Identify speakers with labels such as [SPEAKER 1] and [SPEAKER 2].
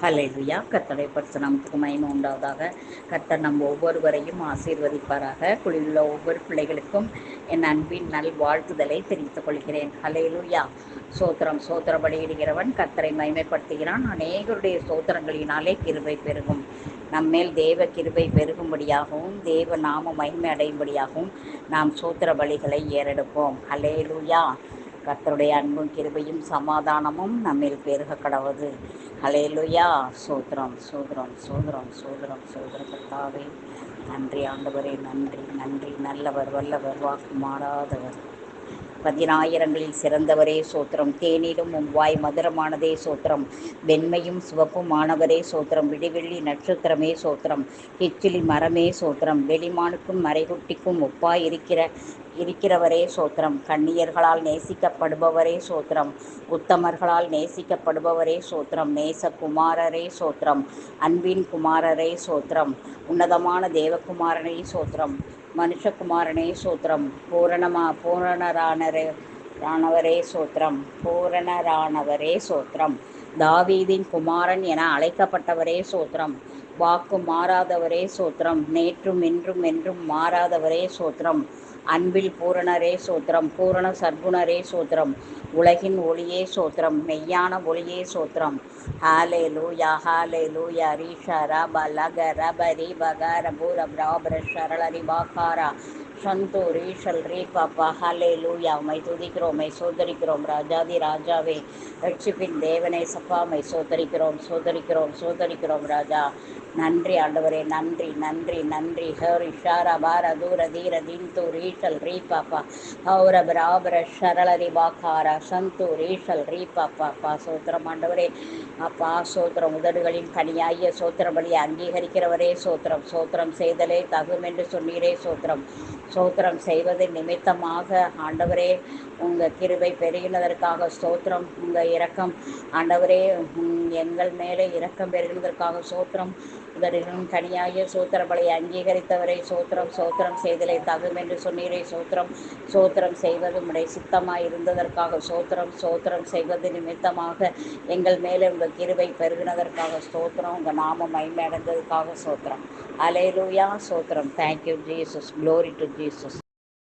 [SPEAKER 1] ஹல்லேலூயா. கர்த்தருடைய பரிசுத்த நாமத்துக்கு மகிமை உண்டாவதாக. கர்த்தர் நம் ஒவ்வொருவரையும் ஆசீர்வதிப்பாராக. குழுவிலுள்ள ஒவ்வொரு பிள்ளைகளுக்கும் என் அன்பின் நல் வாழ்த்துதலை தெரிவித்துக் கொள்கிறேன். ஹல்லேலூயா. சோத்திரம் சோத்திரப்படியிடுகிறவன் கர்த்தரை மகிமைப்படுத்துகிறான். அநேகருடைய சோத்திரங்களினாலே கிருபை பெருகும். நம்மேல் தேவ கிருபை பெருகும்படியாகவும் தேவ நாம மகிமை அடையும்படியாகவும் நாம் சோத்திர பலிகளை ஏறெடுப்போம். ஹல்லேலூயா. கர்த்தருடைய அன்பும் கிருபையும் சமாதானமும் நம்மில் பெருக கடவுது. ஹல்லேலூயா. சோத்திரம் சோத்திரம் சோத்திரம் சோத்திரம் சோத்திர கர்த்தாவே, நன்றி ஆண்டவரே, நன்றி நன்றி. நல்லவர், வல்லவர், வாக்கு மாறாதவர், 10,000களில் சிறந்தவரே சோத்திரம். தேனிலும் வாய் மதுரமானதே சோத்திரம். வெண்மையும் சிவப்பும் ஆனவரே சோத்திரம். விடிவெள்ளி நட்சத்திரமே சோத்திரம். கிச்சிலி மரமே சோத்திரம். வெளிமானுக்கும் மறைகுட்டிக்கும் ஒப்பாய் இருக்கிறவரே சோத்திரம். கன்னியர்களால் நேசிக்கப்படுபவரே சோத்திரம். உத்தமர்களால் நேசிக்கப்படுபவரே சோத்திரம். நேசகுமாரரே சோத்திரம். அன்பின் குமாரரே சோத்திரம். உன்னதமான தேவகுமாரனே சோத்திரம். மனுஷகுமாரனே சோத்திரம். பூரணரானவரே சோத்திரம். பூரணரானவரே சோத்திரம். தாவீதின் குமாரன் என அழைக்கப்பட்டவரே சோத்திரம். வாக்கு மாறாதவரே சோத்திரம். நேற்றும் இன்றும் என்றும் மாறாதவரே சோத்திரம். அன்பில் பூரணரே சோத்திரம். பூரண சர்க்குணரே சோத்திரம். உலகின் ஒளியே சோத்திரம். மெய்யான ஒளியே சோத்திரம். ஹல்லேலூயா ஹல்லேலூயா. ரீஷா ரப லக ரப ரீபக ரபூர பிராபர ஷரளரி பாக்காரா சந்தோ ரீஷல் ரீ பாப்பா. ஹல்லேலூயா. உம்மை துதிக்கிறோம், உம்மை சோதரிக்கிறோம் ராஜாதி ராஜாவே, ரட்சிப்பின் தேவனே சப்பா, உம்மை சோதரிக்கிறோம் சோதரிக்கிறோம் சோதரிக்கிறோம் ராஜா. நன்றி ஆண்டவரே, நன்றி நன்றி நன்றி. ஹரி ஷாரா பார தூர தீர தீந்து ரீஷல் ரீ பாப்பா ஹௌர பராபர ஷரளரி பாக்காரா சந்து ரீஷல் ரீ பாப்பா. சோத்திரம் ஆண்டவரே அப்பா. சோத்திரம். உதடுகளின் கனியாகிய சோத்திர பலியை அங்கீகரிக்கிறவரே சோத்திரம். சோத்திரம் செய்தலே தகும் என்று சொன்னீரே சோத்திரம். சோத்திரம் செய்வது நிமித்தமாக ஆண்டவரே உங்கள் கிருபை பெருகினதற்காக ஸ்தோத்திரம். உங்கள் இரக்கம் ஆண்டவரே எங்கள் மேலே இரக்கம் பெருகினதற்காக சோத்திரம். உதடுகளின் கனியாகிய சோத்திர பலியை அங்கீகரித்தவரை சோத்திரம். சோத்திரம் செய்தலை தகும் என்று சொன்னீரே சோத்திரம். சோத்திரம் செய்வது உடைய சித்தமாய் இருந்ததற்காக சோத்திரம். சோத்திரம் செய்வது நிமித்தமாக எங்கள் மேலே உங்கள் கிருபை பெருகினதற்காக ஸ்தோத்திரம். உங்கள் நாமம் மகிமை அடைந்ததற்காக சோத்திரம். ஹல்லேலூயா. சோத்திரம். Thank you Jesus. Glory to Jesus.